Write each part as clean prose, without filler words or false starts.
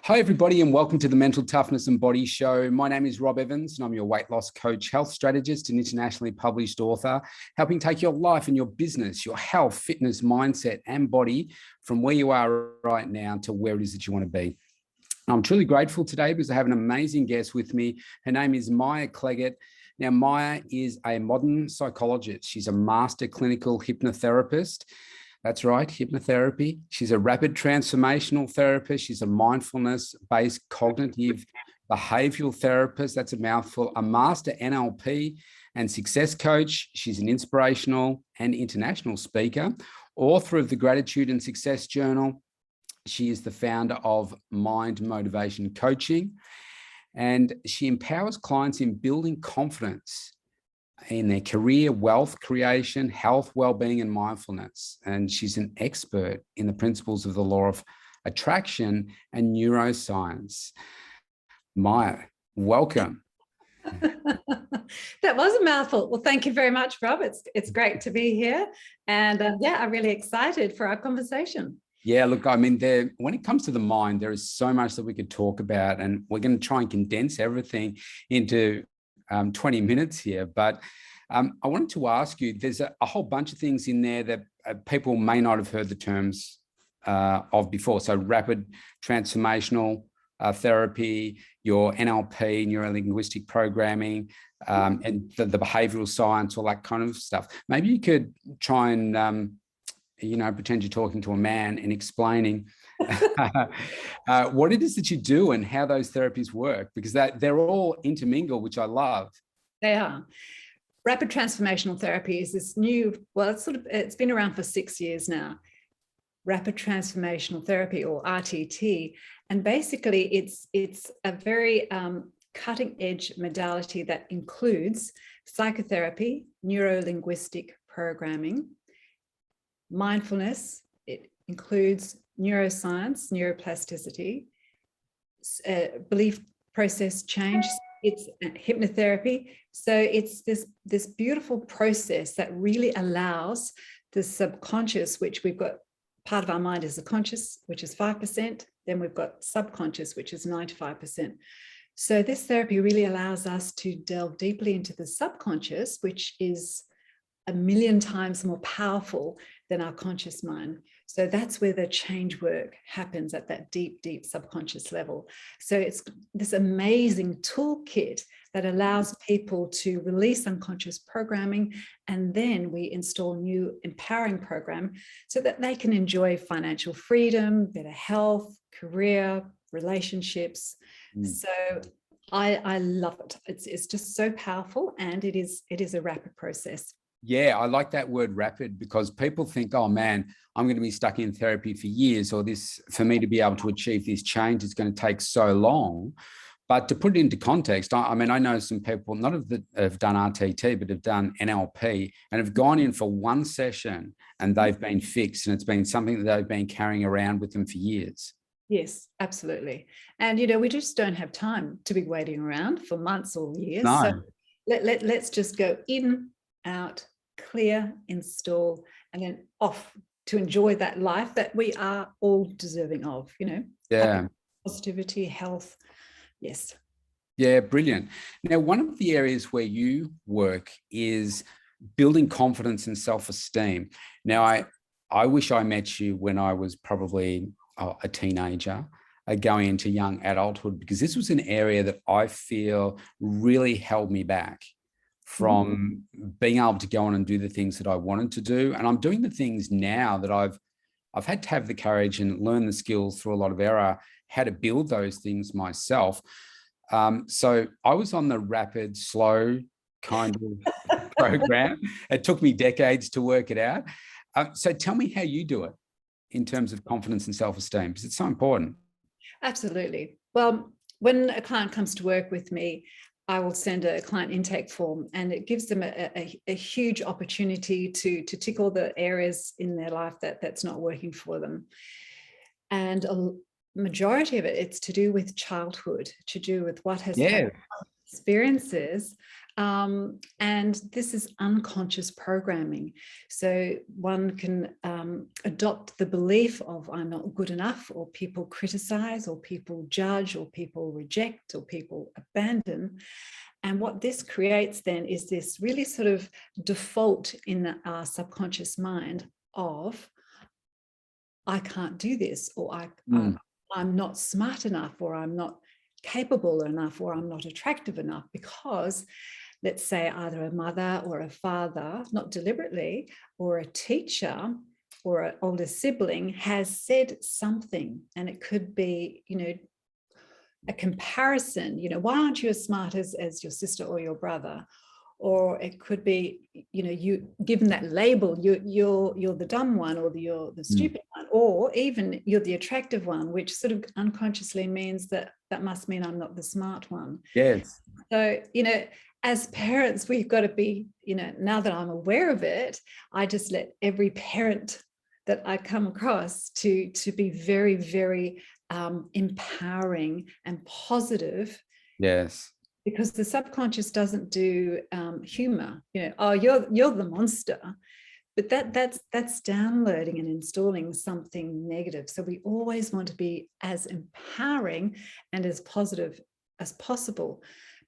Hi, everybody, and welcome to the Mental Toughness and Body Show. My name is Robb Evans, and I'm your weight loss coach, health strategist, and internationally published author, helping take your life and your business, your health, fitness, mindset, and body from where you are right now to where it is that you want to be. I'm truly grateful today because I have an amazing guest with me. Her name is Maya Cleggett. Now, Maya is a modern psychologist. She's a master clinical hypnotherapist. That's right, hypnotherapy. She's a rapid transformational therapist. She's a mindfulness-based cognitive behavioral therapist. That's a mouthful. A master NLP and success coach. She's an inspirational and international speaker, author of the Gratitude and Success Journal. She is the founder of Mind Motivation Coaching, and she empowers clients in building confidence in their career, wealth creation, health, well-being, and mindfulness. And she's an expert in the principles of the law of attraction and neuroscience. Maya, welcome. That was a mouthful. Well, thank you very much, Rob. It's great to be here. And I'm really excited for our conversation. Yeah, look, I mean, when it comes to the mind, there is so much that we could talk about, and we're going to try and condense everything into 20 minutes here. But I wanted to ask you, there's a whole bunch of things in there that people may not have heard the terms of before. So rapid transformational therapy, your NLP, neuro-linguistic programming, and the behavioral science, all that kind of stuff. Maybe you could try and pretend you're talking to a man and explaining what it is that you do and how those therapies work, because they're all intermingled, which I love. They are. Rapid Transformational Therapy is this new, well, it's been around for 6 years now. Rapid Transformational Therapy, or RTT. And basically it's a very cutting edge modality that includes psychotherapy, neuro-linguistic programming, mindfulness. It includes neuroscience, neuroplasticity, belief process change. It's hypnotherapy. So it's this beautiful process that really allows the subconscious, which we've got, part of our mind is the conscious, which is 5%. Then we've got subconscious, which is 95%. So this therapy really allows us to delve deeply into the subconscious, which is 1,000,000 times more powerful than our conscious mind. So that's where the change work happens, at that deep, deep subconscious level. So it's this amazing toolkit that allows people to release unconscious programming, and then we install new empowering program so that they can enjoy financial freedom, better health, career, relationships. So I love it. It's just so powerful, and it is a rapid process. Yeah, I like that word rapid, because people think, oh man, I'm going to be stuck in therapy for years, or this, for me to be able to achieve this change, it's going to take so long. But to put it into context, I mean, I know some people, not that have done RTT, but have done NLP and have gone in for one session and they've been fixed, and it's been something that they've been carrying around with them for years. Yes, absolutely. And, we just don't have time to be waiting around for months or years. No. So let's just go in, out, clear, install, and then off to enjoy that life that we are all deserving of, Yeah. Happiness, positivity, health. Yes. Yeah, brilliant. Now, one of the areas where you work is building confidence and self-esteem. Now, I wish I met you when I was probably a teenager, going into young adulthood, because this was an area that I feel really held me back from being able to go on and do the things that I wanted to do. And I'm doing the things now that I've had to have the courage and learn the skills through a lot of error, how to build those things myself. So I was on the rapid, slow kind of program. It took me decades to work it out. So tell me how you do it in terms of confidence and self-esteem, because it's so important. Absolutely. Well, when a client comes to work with me, I will send a client intake form, and it gives them a huge opportunity to tick all the areas in their life that's not working for them. And a majority of it's to do with childhood, to do with what has happened experiences. And this is unconscious programming. So one can adopt the belief of I'm not good enough, or people criticize, or people judge, or people reject, or people abandon. And what this creates then is this really sort of default in our subconscious mind of, I can't do this, or I'm not smart enough, or I'm not capable enough, or I'm not attractive enough, because let's say either a mother or a father, not deliberately, or a teacher or an older sibling has said something. And it could be, a comparison, why aren't you as smart as your sister or your brother? Or it could be, you given that label, you're the dumb one, or you're the stupid one, or even you're the attractive one, which sort of unconsciously means that must mean I'm not the smart one. Yes. So, as parents, we've got to be, now that I'm aware of it, I just let every parent that I come across to be very, very empowering and positive. Yes. Because the subconscious doesn't do humor, oh, you're the monster, but that's downloading and installing something negative. So we always want to be as empowering and as positive as possible,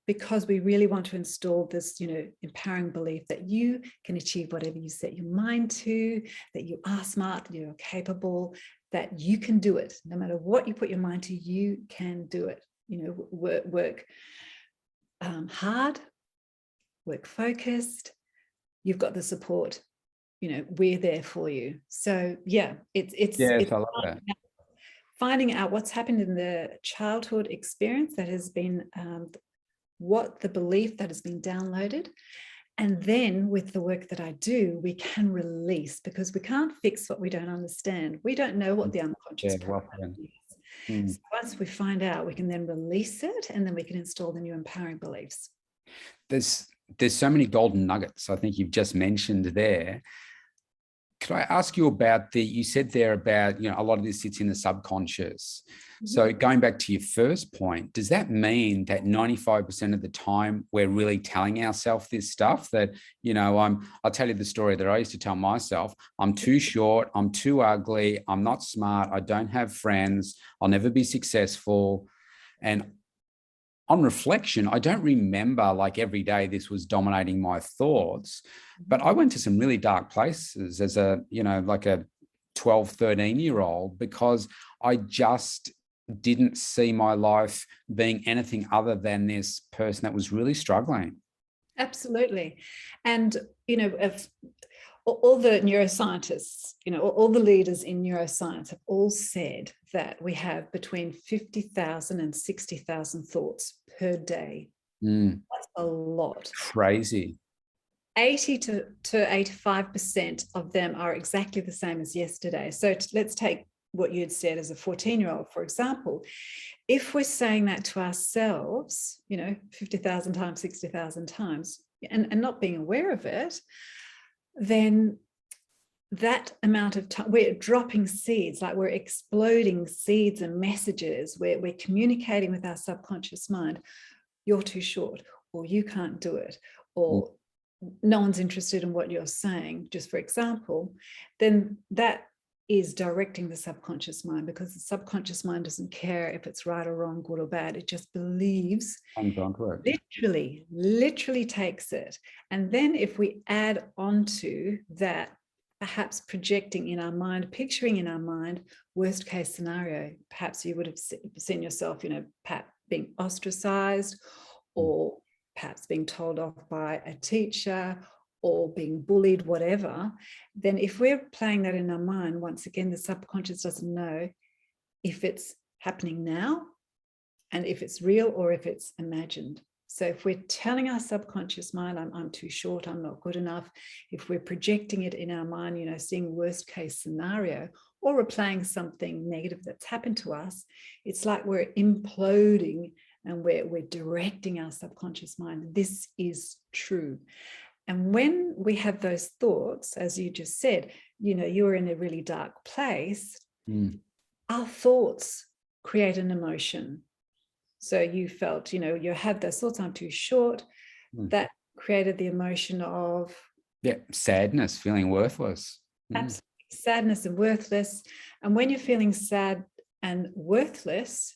because we really want to install this, empowering belief that you can achieve whatever you set your mind to, that you are smart, you're capable, that you can do it. No matter what you put your mind to, you can do it. Work hard, work focused, you've got the support, we're there for you. So yeah, it's I love that. Finding out what's happened in the childhood experience that has been what the belief that has been downloaded. And then with the work that I do, we can release, because we can't fix what we don't understand. We don't know what the unconscious program is. So once we find out, we can then release it, and then we can install the new empowering beliefs. There's so many golden nuggets I think you've just mentioned there. Could I ask you about you said there about, a lot of this sits in the subconscious. So going back to your first point, does that mean that 95% of the time we're really telling ourselves this stuff that, I'll tell you the story that I used to tell myself: I'm too short, I'm too ugly, I'm not smart, I don't have friends, I'll never be successful. And on reflection, I don't remember like every day this was dominating my thoughts, but I went to some really dark places as like a 12, 13-year-old, because I just didn't see my life being anything other than this person that was really struggling. Absolutely. And, if all the neuroscientists, all the leaders in neuroscience have all said that we have between 50,000 and 60,000 thoughts per day. That's a lot. Crazy. 80 to 85% of them are exactly the same as yesterday. So let's take what you'd said as a 14-year-old, for example. If we're saying that to ourselves, 50,000 times, 60,000 times, and not being aware of it, then that amount of time, we're dropping seeds, like we're exploding seeds and messages where we're communicating with our subconscious mind. You're too short, or you can't do it, or no one's interested in what you're saying, just for example. Then that is directing the subconscious mind, because the subconscious mind doesn't care if it's right or wrong, good or bad. It just believes, literally takes it. And then if we add on to that, perhaps projecting in our mind, picturing in our mind, worst case scenario, perhaps you would have seen yourself, perhaps being ostracized, or perhaps being told off by a teacher, or being bullied, whatever. Then if we're playing that in our mind, once again, the subconscious doesn't know if it's happening now and if it's real or if it's imagined. So if we're telling our subconscious mind, I'm too short, I'm not good enough, if we're projecting it in our mind, seeing worst case scenario, or we're playing something negative that's happened to us, it's like we're imploding and we're directing our subconscious mind. This is true. And when we have those thoughts, as you just said, you're in a really dark place, our thoughts create an emotion. So you felt, you had those thoughts, I'm too short. That created the emotion of sadness, feeling worthless. Absolutely, sadness and worthless. And when you're feeling sad and worthless,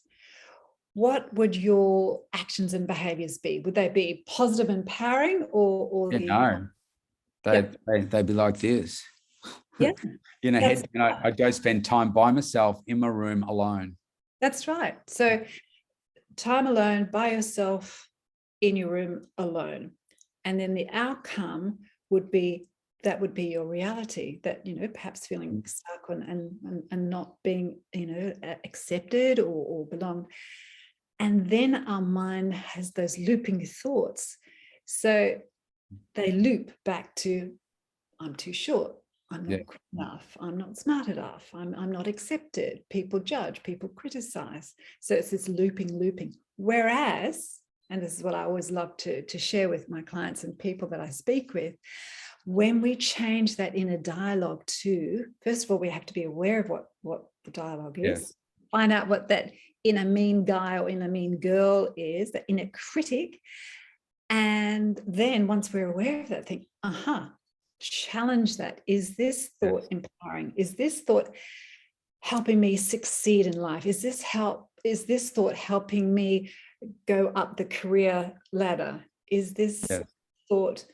what would your actions and behaviors be? Would they be positive, empowering, or No, they'd be like this. Yeah, I'd go spend time by myself in my room alone. That's right. So time alone, by yourself, in your room alone. And then the outcome would be, that would be your reality, that, perhaps feeling stuck and not being, accepted or belong. And then our mind has those looping thoughts. So they loop back to, I'm too short. I'm not good enough. I'm not smart enough. I'm not accepted. People judge, people criticize. So it's this looping. Whereas, and this is what I always love to share with my clients and people that I speak with, when we change that inner dialogue to, first of all, we have to be aware of what the dialogue is, find out what that inner mean guy or inner mean girl is, that inner critic. And then once we're aware of that, think, challenge that. Is this thought empowering? Is this thought helping me succeed in life? Is this thought helping me go up the career ladder? Is this thought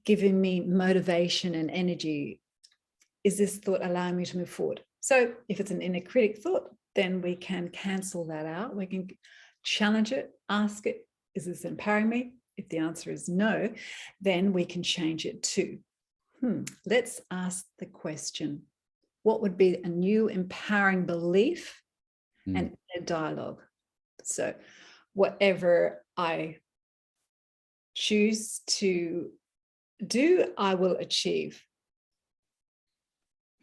giving me motivation and energy? Is this thought allowing me to move forward? So if it's an inner critic thought, then we can cancel that out. We can challenge it, ask it, is this empowering me? If the answer is no, then we can change it to, let's ask the question, what would be a new empowering belief and a dialogue? So whatever I choose to do, I will achieve.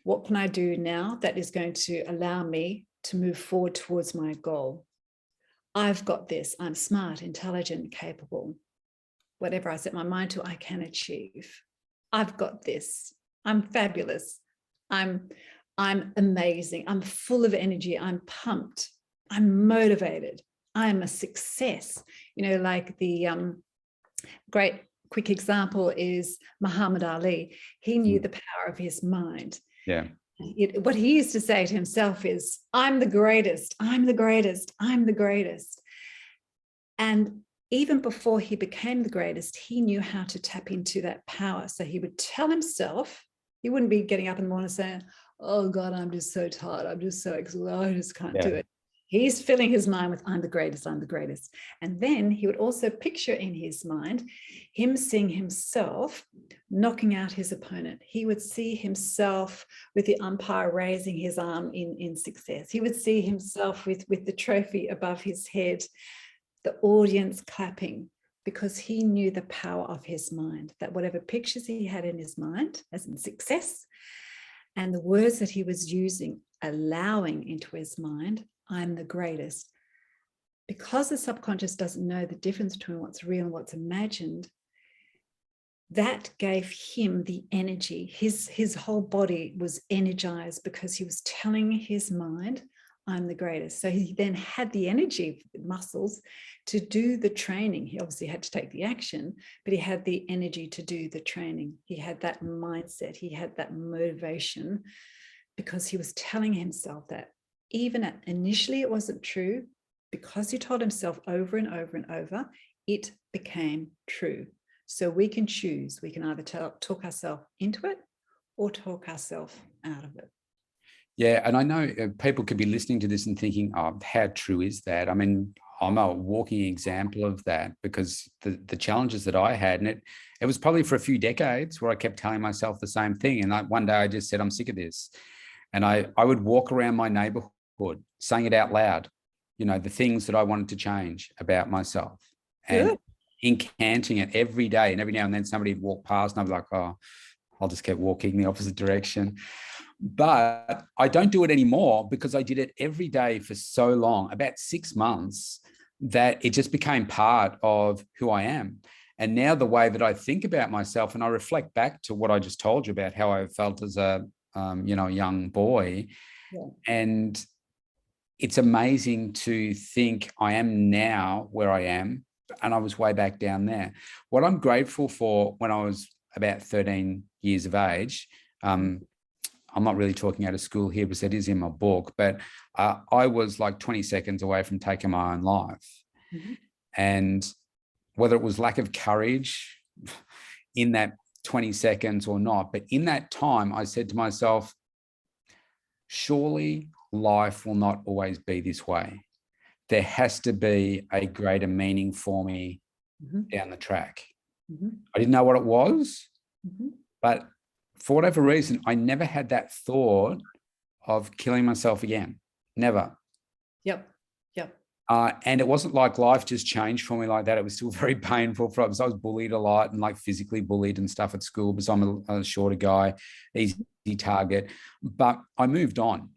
What can I do now that is going to allow me to move forward towards my goal? I've got this. I'm smart, intelligent, capable. Whatever I set my mind to, I can achieve. I've got this. I'm fabulous. I'm amazing. I'm full of energy. I'm pumped. I'm motivated. I'm a success. Like the great quick example is Muhammad Ali. He knew the power of his mind. Yeah. What he used to say to himself is, I'm the greatest. I'm the greatest. I'm the greatest. And even before he became the greatest, he knew how to tap into that power. So he would tell himself, he wouldn't be getting up in the morning saying, oh God, I'm just so tired. I'm just so exhausted. I just can't do it. He's filling his mind with, I'm the greatest, I'm the greatest. And then he would also picture in his mind him seeing himself knocking out his opponent. He would see himself with the umpire raising his arm in success. He would see himself with the trophy above his head, the audience clapping, because he knew the power of his mind, that whatever pictures he had in his mind as in success and the words that he was using, allowing into his mind, I'm the greatest. Because the subconscious doesn't know the difference between what's real and what's imagined, that gave him the energy. His whole body was energized because he was telling his mind, I'm the greatest. So he then had the energy, muscles, to do the training. He obviously had to take the action, but he had the energy to do the training. He had that mindset. He had that motivation because he was telling himself that. Even initially it wasn't true, because he told himself over and over and over, it became true. So we can choose. We can either talk ourselves into it or talk ourselves out of it. Yeah, and I know people could be listening to this and thinking, oh, how true is that? I mean, I'm a walking example of that, because the challenges that I had, and it was probably for a few decades where I kept telling myself the same thing. And one day I just said, I'm sick of this. And I would walk around my neighborhood saying it out loud, the things that I wanted to change about myself. And incanting it every day. And every now and then somebody would walk past and I'd be like, oh, I'll just keep walking the opposite direction. But I don't do it anymore because I did it every day for so long, about 6 months, that it just became part of who I am. And now the way that I think about myself, and I reflect back to what I just told you about how I felt as a young boy, and it's amazing to think I am now where I am, and I was way back down there. What I'm grateful for, when I was about 13 years of age, I'm not really talking out of school here because it is in my book, but I was like 20 seconds away from taking my own life. Mhm. And whether it was lack of courage in that 20 seconds or not, but in that time, I said to myself, surely life will not always be this way. There has to be a greater meaning for me down the track. I didn't know what it was, but for whatever reason, I never had that thought of killing myself again. Never. Yep. And it wasn't like life just changed for me like that. It was still very painful because I was bullied a lot, and like physically bullied and stuff at school because I'm a shorter guy, easy target. But I moved on.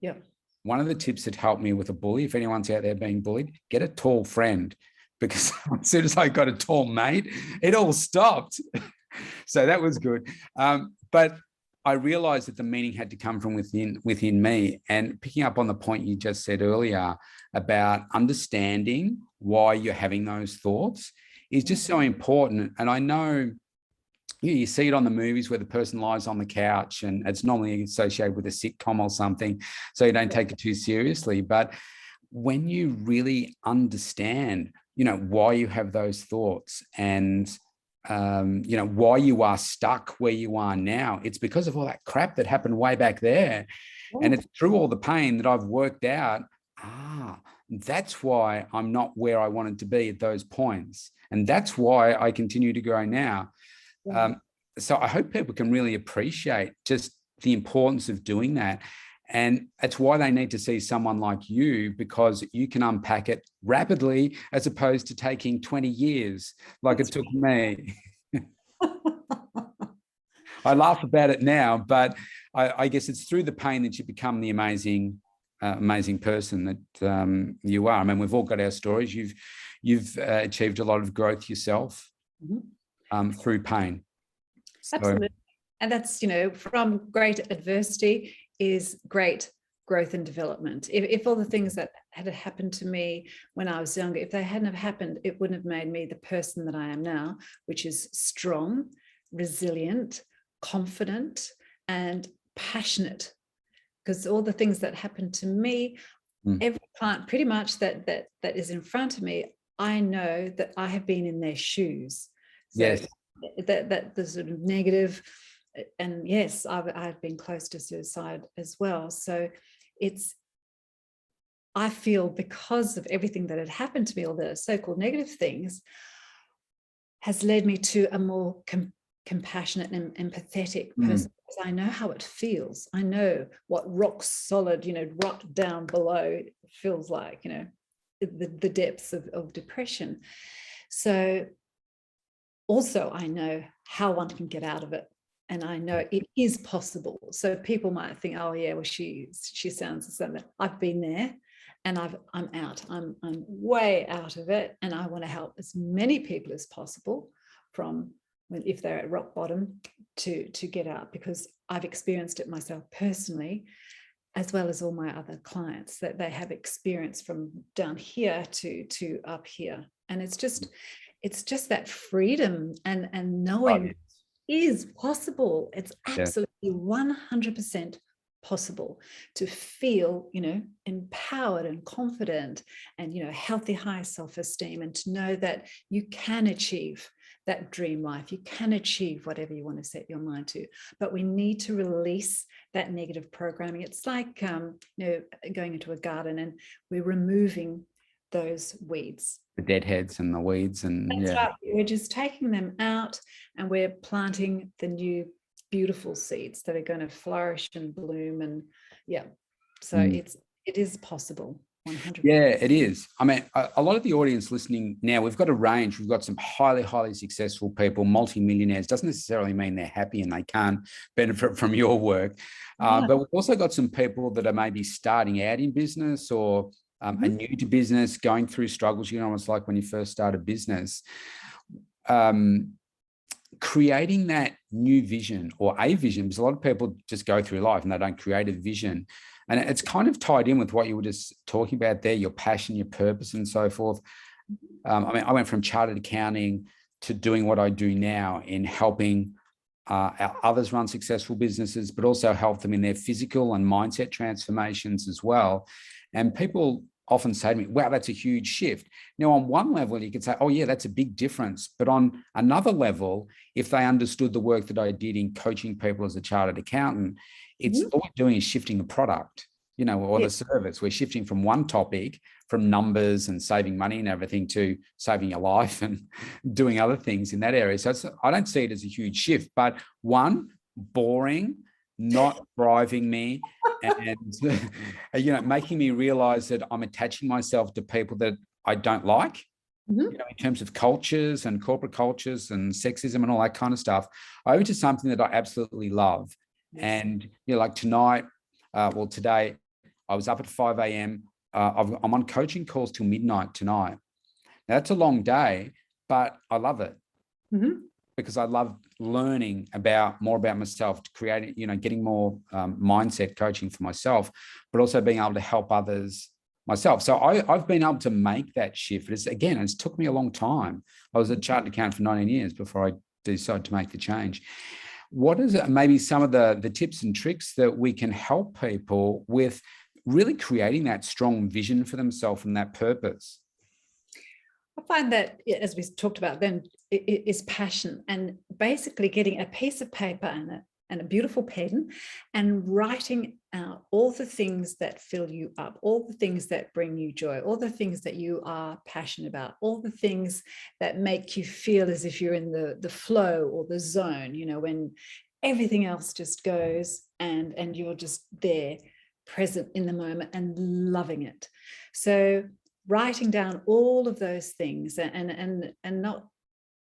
Yep. One of the tips that helped me with a bully, if anyone's out there being bullied, get a tall friend, because as soon as I got a tall mate, it all stopped. So that was good. But I realized that the meaning had to come from within me. And picking up on the point you just said earlier about understanding why you're having those thoughts is just so important. And I know you see it on the movies where the person lies on the couch, and it's normally associated with a sitcom or something, so you don't take it too seriously. But when you really understand, why you have those thoughts, and why you are stuck where you are now, it's because of all that crap that happened way back there. And it's through all the pain that I've worked out, that's why I'm not where I wanted to be at those points. And that's why I continue to grow now. So I hope people can really appreciate just the importance of doing that. And that's why they need to see someone like you, because you can unpack it rapidly as opposed to taking 20 years like it took me. I laugh about it now, but I guess it's through the pain that you become the amazing person that you are. I mean, we've all got our stories. You've achieved a lot of growth yourself through pain. So, absolutely. And that's, from great adversity is great growth and development. If all the things that had happened to me when I was younger, if they hadn't have happened, it wouldn't have made me the person that I am now, which is strong, resilient, confident, and passionate. Because all the things that happened to me, every client pretty much that is in front of me, I know that I have been in their shoes. So yes. That the sort of negative, and yes, I've been close to suicide as well. So I feel because of everything that had happened to me, all the so-called negative things, has led me to a more compassionate and empathetic person. Because I know how it feels. I know what rock solid, rock down below feels like, the depths of depression. So also I know how one can get out of it. And I know it is possible. So people might think, oh yeah, well, she sounds something. I've been there, and I'm out. I'm way out of it. And I want to help as many people as possible from if they're at rock bottom to get out, because I've experienced it myself personally, as well as all my other clients, that they have experienced from down here to up here. And it's just that freedom and knowing is possible. It's absolutely 100% possible to feel, empowered and confident and, healthy, high self-esteem, and to know that you can achieve that dream life. You can achieve whatever you want to set your mind to, but we need to release that negative programming. It's like, going into a garden and we're removing those weeds, the deadheads and the weeds, and right. We're just taking them out, and we're planting the new beautiful seeds that are going to flourish and bloom. And so it is possible. 100%. Yeah, it is. I mean, a lot of the audience listening now, we've got a range. We've got some highly, highly successful people, multimillionaires. Doesn't necessarily mean they're happy and they can't benefit from your work. But we've also got some people that are maybe starting out in business, or are new to business, going through struggles. It's like when you first start a business. Creating that new vision, or a vision, because a lot of people just go through life and they don't create a vision. And it's kind of tied in with what you were just talking about there, your passion, your purpose, and so forth. I mean, I went from chartered accounting to doing what I do now in helping others run successful businesses, but also help them in their physical and mindset transformations as well. And people often say to me, wow, that's a huge shift. Now, on one level, you could say, oh yeah, that's a big difference. But on another level, if they understood the work that I did in coaching people as a chartered accountant, it's all we're doing is shifting the product, you know, or the service. We're shifting from one topic, from numbers and saving money and everything, to saving your life and doing other things in that area. So I don't see it as a huge shift, but one, boring, not driving me, and you know, making me realize that I'm attaching myself to people that I don't like, you know, in terms of cultures and corporate cultures and sexism and all that kind of stuff, over to something that I absolutely love. And you know, like tonight, well, today I was up at 5 a.m. I'm on coaching calls till midnight tonight. Now, that's a long day, but I love it because I love learning more about myself, to create, you know, getting more mindset coaching for myself, but also being able to help others myself. So I've been able to make that shift. It's took me a long time. I was a chartered accountant for 19 years before I decided to make the change. What is it, maybe some of the tips and tricks that we can help people with really creating that strong vision for themselves and that purpose? I find that, as we talked about then, it is passion, and basically getting a piece of paper and a beautiful pen and writing out all the things that fill you up, all the things that bring you joy, all the things that you are passionate about, all the things that make you feel as if you're in the flow or the zone, you know, when everything else just goes and you're just there, present in the moment and loving it. So writing down all of those things and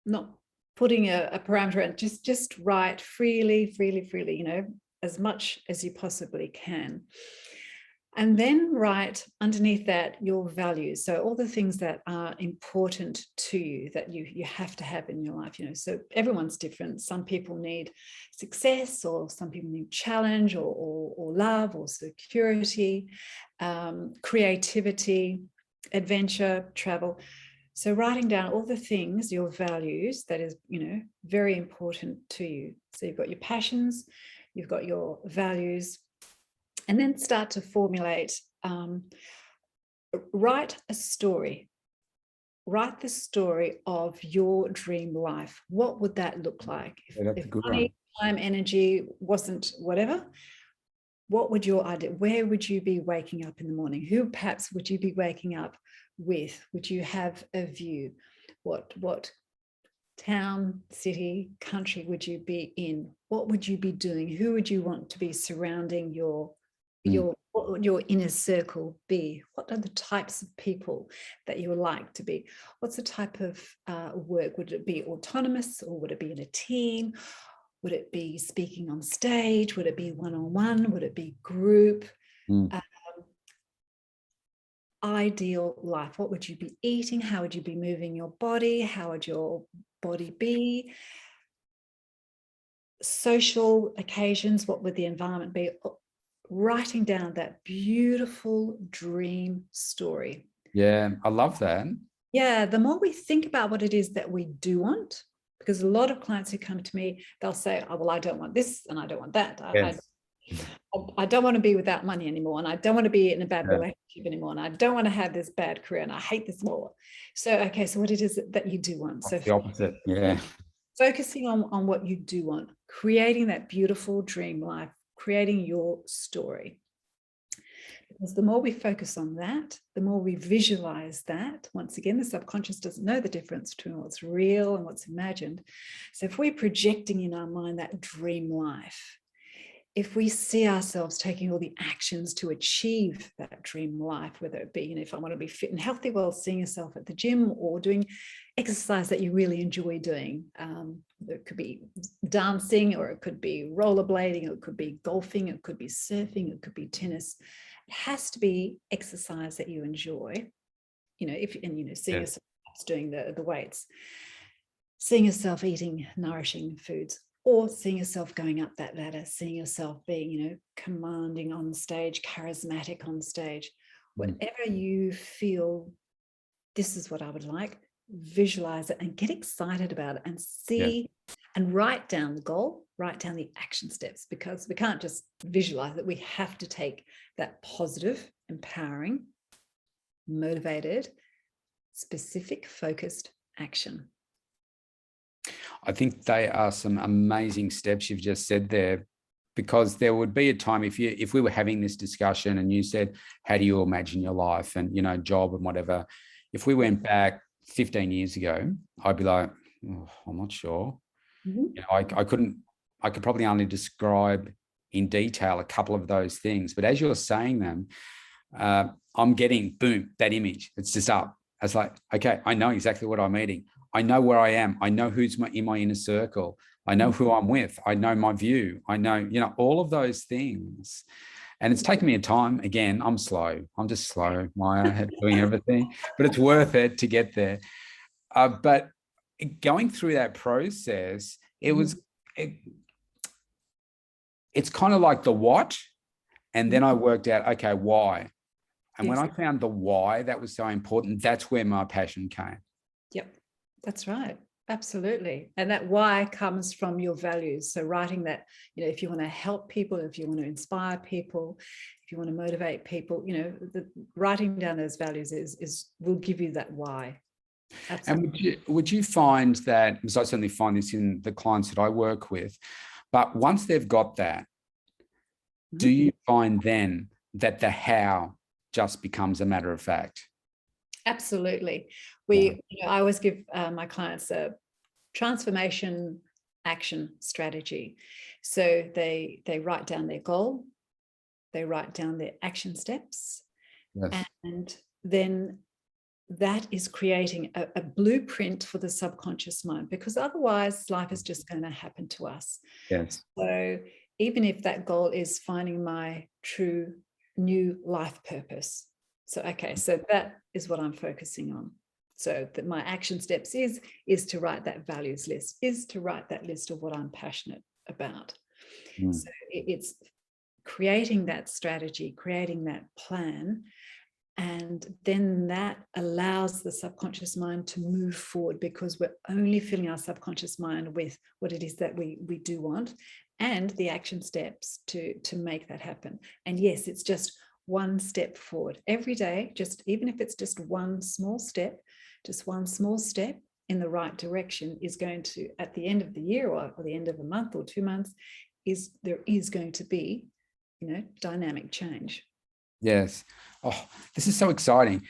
not putting a parameter, and just write freely, you know, as much as you possibly can. And then write underneath that your values. So all the things that are important to you, that you have to have in your life, you know. So everyone's different. Some people need success, or some people need challenge, or love, or security, creativity, adventure, travel. So writing down all the things, your values, that is, you know, very important to you. So you've got your passions, you've got your values, and then start to formulate, write a story. Write the story of your dream life. What would that look like? If money, time, energy wasn't whatever, what would your idea, where would you be waking up in the morning? Who perhaps would you be waking up with? Would you have a view? What town, city, country would you be in? What would you be doing? Who would you want to be surrounding what would your inner circle be? What are the types of people that you would like to be? What's the type of work? Would it be autonomous, or would it be in a team? Would it be speaking on stage? Would it be one-on-one? Would it be group? Ideal life. What would you be eating? How would you be moving your body? How would your body be? Social occasions, what would the environment be? Writing down that beautiful dream story. Yeah, I love that. Yeah, the more we think about what it is that we do want, because a lot of clients who come to me, they'll say, oh, well, I don't want this and I don't want that. Yes. I don't want to be without money anymore, and I don't want to be in a bad relationship anymore, and I don't want to have this bad career, and I hate this more. So, okay, so what it is that you do want. So the opposite, yeah. Focusing on what you do want, creating that beautiful dream life, creating your story. Because the more we focus on that, the more we visualize that. Once again, the subconscious doesn't know the difference between what's real and what's imagined. So if we're projecting in our mind that dream life, if we see ourselves taking all the actions to achieve that dream life, whether it be, you know, if I want to be fit and healthy, well, seeing yourself at the gym or doing exercise that you really enjoy doing. It could be dancing, or it could be rollerblading, or it could be golfing, it could be surfing, it could be tennis. It has to be exercise that you enjoy, you know, seeing yourself doing the weights, seeing yourself eating nourishing foods. or seeing yourself going up that ladder, seeing yourself being, you know, commanding on stage, charismatic on stage, whatever you feel, this is what I would like, visualize it and get excited about it and see and write down the goal, write down the action steps, because we can't just visualize it. We have to take that positive, empowering, motivated, specific, focused action. I think they are some amazing steps you've just said there, because there would be a time if we were having this discussion and you said, how do you imagine your life and, you know, job and whatever, if we went back 15 years ago, I'd be like, oh, I'm not sure. You know, I could probably only describe in detail a couple of those things, but as you're saying them, I'm getting, boom, that image. It's just up. It's like, okay, I know exactly what I'm eating. I know where I am. I know who's in my inner circle. I know who I'm with. I know my view. I know, you know, all of those things. And it's taken me a time. Again, I'm slow. I'm just slow, Maya, doing everything, but it's worth it to get there. But going through that process, it's kind of like the what. And then I worked out, okay, why? And when I found the why that was so important, that's where my passion came. Yep, that's right. Absolutely. And that why comes from your values. So writing that, you know, if you want to help people, if you want to inspire people, if you want to motivate people, you know, writing down those values will give you that why. Absolutely. And would you find that, because I certainly find this in the clients that I work with, but once they've got that, do you find then that the how just becomes a matter of fact? Absolutely. You know, I always give my clients a transformation action strategy. So they write down their goal, they write down their action steps, and then that is creating a blueprint for the subconscious mind, because otherwise life is just going to happen to us. So even if that goal is finding my true new life purpose. So, okay, so that is what I'm focusing on. So that my action steps is to write that values list, is to write that list of what I'm passionate about. So it's creating that strategy, creating that plan, and then that allows the subconscious mind to move forward, because we're only filling our subconscious mind with what it is that we do want, and the action steps to make that happen. And yes, it's just one step forward every day, just even if it's just one small step in the right direction is going to, at the end of the year or the end of a month or 2 months, there is going to be, you know, dynamic change. Yes. Oh, this is so exciting.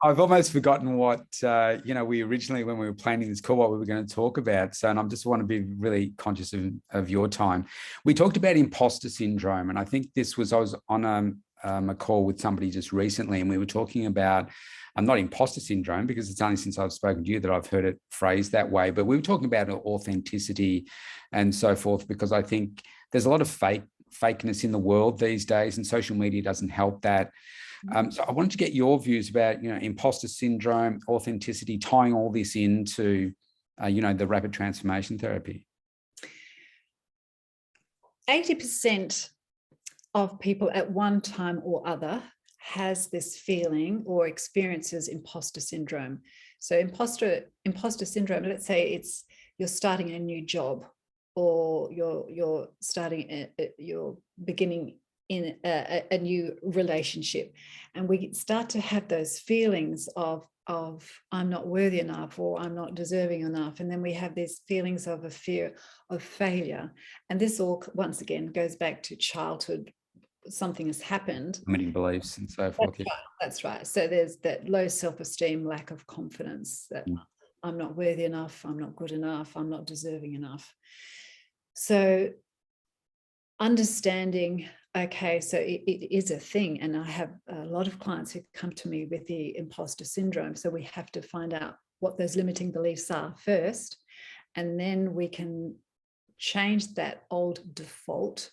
I've almost forgotten what, you know, we originally, when we were planning this call, what we were going to talk about. So, and I just want to be really conscious of your time. We talked about imposter syndrome. And I think I was on a call with somebody just recently, and we were talking about, not imposter syndrome, because it's only since I've spoken to you that I've heard it phrased that way, but we were talking about authenticity and so forth, because I think there's a lot of fakeness in the world these days, and social media doesn't help that. So I wanted to get your views about, you know, imposter syndrome, authenticity, tying all this into, you know, the rapid transformation therapy. 80% of people at one time or other has this feeling or experiences imposter syndrome. So imposter syndrome, let's say you're starting a new job, or you're beginning in a new relationship, and we start to have those feelings of I'm not worthy enough, or I'm not deserving enough, and then we have these feelings of a fear of failure. And this all once again goes back to childhood. Something has happened, Limiting beliefs and so forth. That's right. So there's that low self-esteem, lack of confidence, that I'm not worthy enough, I'm not good enough, I'm not deserving enough. So understanding, okay, so it is a thing, and I have a lot of clients who come to me with the imposter syndrome. So we have to find out what those limiting beliefs are first, and then we can change that old default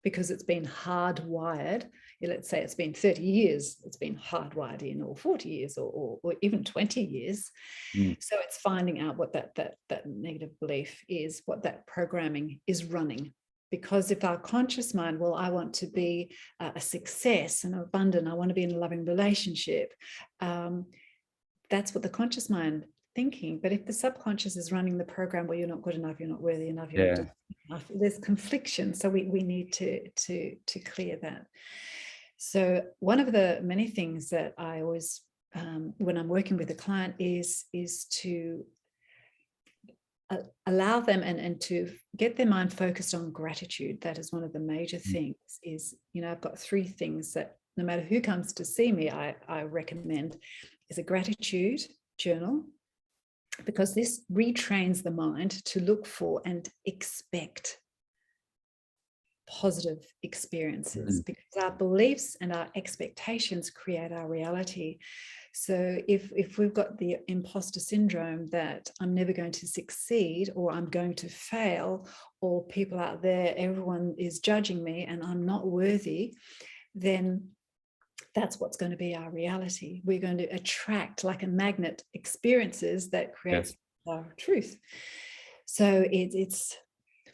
because it's been hardwired. Let's say it's been 30 years, it's been hardwired in, or 40 years, or even 20 years. So it's finding out what that negative belief is, what that programming is running. Because if our conscious mind, well, I want to be a success and abundant, I want to be in a loving relationship, that's what the conscious mind thinking. But if the subconscious is running the program where you're not good enough, you're not worthy enough, you're not enough, there's confliction. So we need to clear that. So one of the many things that I always, when I'm working with a client, is to allow them and to get their mind focused on gratitude. That is one of the major things. Is, I've got 3 things that no matter who comes to see me, I recommend, is a gratitude journal, because this retrains the mind to look for and expect positive experiences, because our beliefs and our expectations create our reality. So if we've got the imposter syndrome that I'm never going to succeed, or I'm going to fail, or people out there, everyone is judging me and I'm not worthy, then that's what's going to be our reality. We're going to attract, like a magnet, experiences that creates our truth. So it's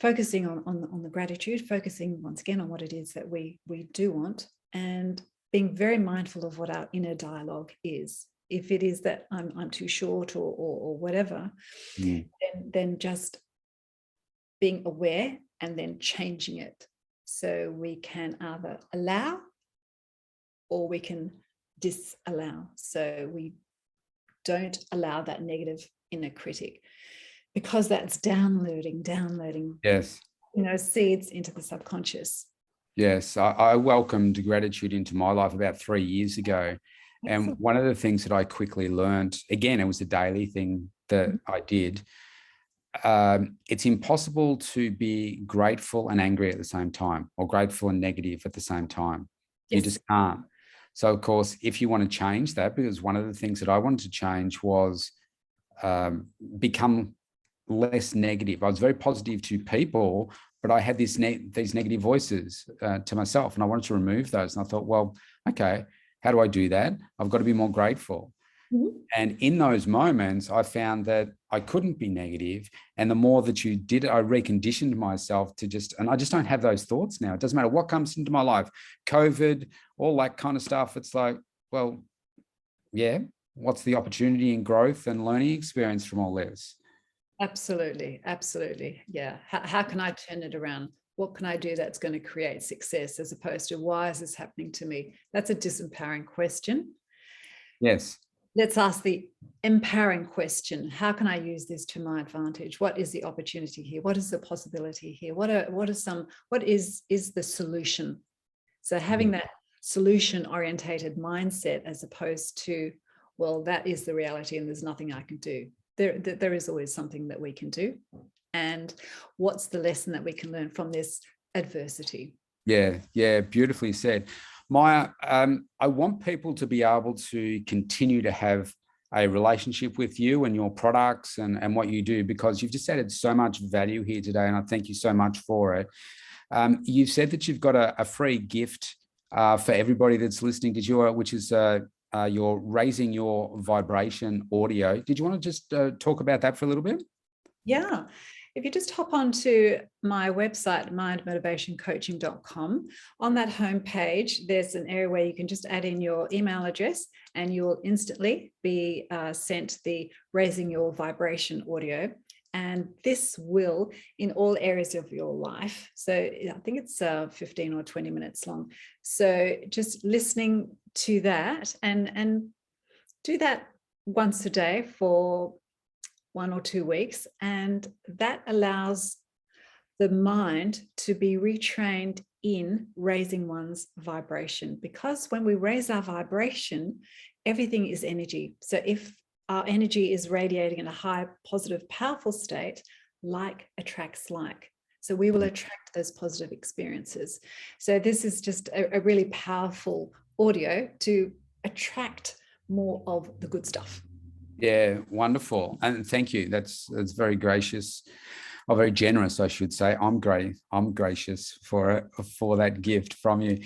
focusing on the gratitude, focusing once again on what it is that we do want, and being very mindful of what our inner dialogue is. If it is that I'm too short or whatever, then just being aware and then changing it. So we can either allow or we can disallow. So we don't allow that negative inner critic, because that's downloading, seeds into the subconscious. Yes, I welcomed gratitude into my life about 3 years ago. And one of the things that I quickly learned, again, it was a daily thing that I did. It's impossible to be grateful and angry at the same time, or grateful and negative at the same time. You just can't. So, of course, if you want to change that, because one of the things that I wanted to change was become less negative. I was very positive to people, but I had these negative voices to myself, and I wanted to remove those. And I thought, well, okay, how do I do that? I've got to be more grateful. And in those moments, I found that I couldn't be negative. And the more that you did, I reconditioned myself to and I just don't have those thoughts now. It doesn't matter what comes into my life, COVID, all that kind of stuff. It's like, well, yeah, what's the opportunity and growth and learning experience from all this? Absolutely. Yeah. How can I turn it around? What can I do that's going to create success, as opposed to why is this happening to me? That's a disempowering question. Yes. Let's ask the empowering question. How can I use this to my advantage? What is the opportunity here? What is the possibility here? What is the solution? So having that solution orientated mindset, as opposed to, well, that is the reality and there's nothing I can do. There is always something that we can do. And what's the lesson that we can learn from this adversity? Yeah, beautifully said. Maya, I want people to be able to continue to have a relationship with you and your products and what you do, because you've just added so much value here today, and I thank you so much for it. You've said that you've got a free gift for everybody that's listening, which is your Raising Your Vibration audio. Did you want to just talk about that for a little bit? Yeah. If you just hop onto my website, mindmotivationcoaching.com, on that homepage, there's an area where you can just add in your email address, and you'll instantly be sent the Raising Your Vibration audio. And this will, in all areas of your life, so I think it's 15 or 20 minutes long. So just listening to that and do that once a day for 1 or 2 weeks, and that allows the mind to be retrained in raising one's vibration. Because when we raise our vibration, everything is energy. So if our energy is radiating in a high, positive, powerful state, like attracts like. So we will attract those positive experiences. So this is just a really powerful audio to attract more of the good stuff. Yeah, wonderful. And thank you. That's very gracious. or very generous, I should say. I'm gracious for that gift from you.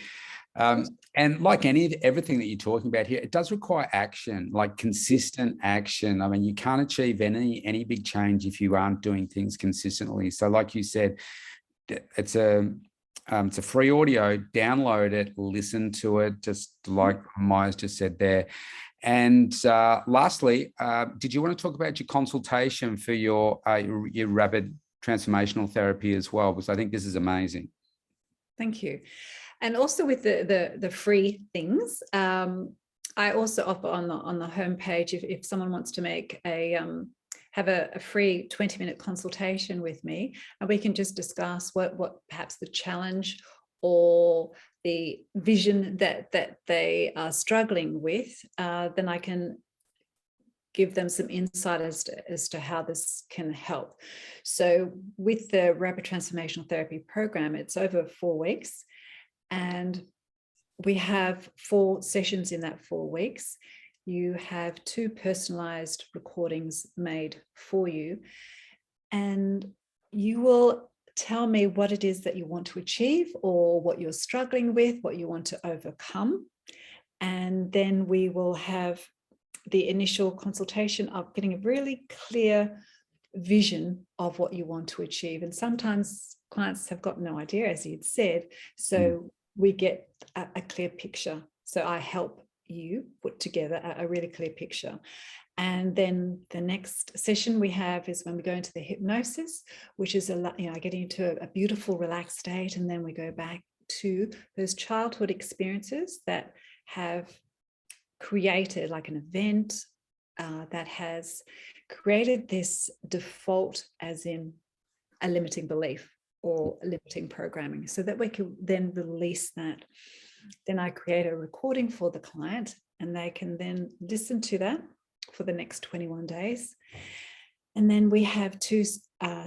And like everything that you're talking about here, it does require action, like consistent action. I mean, you can't achieve any big change if you aren't doing things consistently. So like you said, it's a free audio, download it, listen to it, just like Maya's just said there. And lastly, did you want to talk about your consultation for your Rapid Transformational Therapy as well? Because I think this is amazing. Thank you. And also with the free things, I also offer on the homepage, if someone wants to make have a free 20-minute consultation with me, and we can just discuss what perhaps the challenge or the vision that they are struggling with, then I can give them some insight as to how this can help. So with the Rapid Transformational Therapy program, it's over 4 weeks, and we have 4 sessions in that 4 weeks. You have 2 personalized recordings made for you, and you will tell me what it is that you want to achieve or what you're struggling with, what you want to overcome. And then we will have the initial consultation of getting a really clear vision of what you want to achieve. And sometimes clients have got no idea, as you'd said. So we get a clear picture. So I help you put together a really clear picture. And then the next session we have is when we go into the hypnosis, which is getting into a beautiful relaxed state. And then we go back to those childhood experiences that have created like an event that has created this default, as in a limiting belief or limiting programming, so that we can then release that. Then I create a recording for the client, and they can then listen to that for the next 21 days. And then we have 2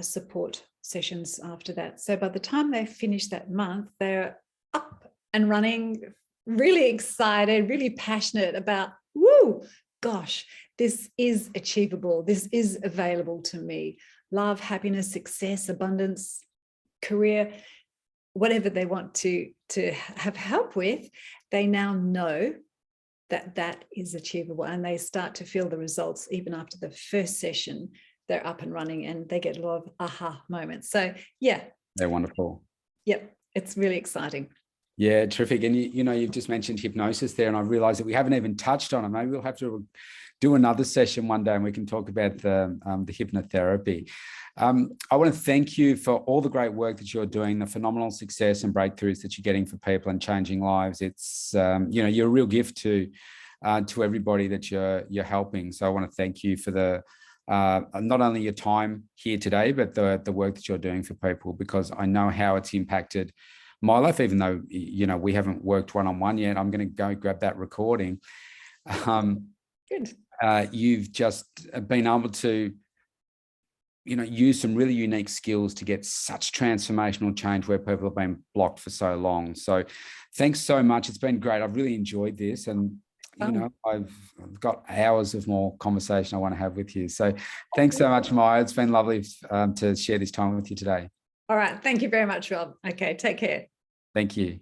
support sessions after that. So by the time they finish that month, they're up and running, really excited, really passionate about, woo, gosh, this is achievable. This is available to me. Love, happiness, success, abundance, career, whatever they want to have help with, they now know that is achievable, and they start to feel the results. Even after the first session, they're up and running, and they get a lot of aha moments. So yeah, they're wonderful. Yep, it's really exciting. Yeah, terrific. And you've just mentioned hypnosis there, and I realized that we haven't even touched on it. Maybe we'll have to do another session one day, and we can talk about the hypnotherapy. I want to thank you for all the great work that you're doing, the phenomenal success and breakthroughs that you're getting for people and changing lives. It's you're a real gift to everybody that you're helping. So I want to thank you for the not only your time here today, but the work that you're doing for people, because I know how it's impacted my life, even though, we haven't worked one-on-one yet. I'm going to go grab that recording. Good. You've just been able to, use some really unique skills to get such transformational change where people have been blocked for so long. So thanks so much. It's been great. I've really enjoyed this. And, I've got hours of more conversation I want to have with you. So thanks so much, Maya. It's been lovely to share this time with you today. All right. Thank you very much, Rob. Okay. Take care. Thank you.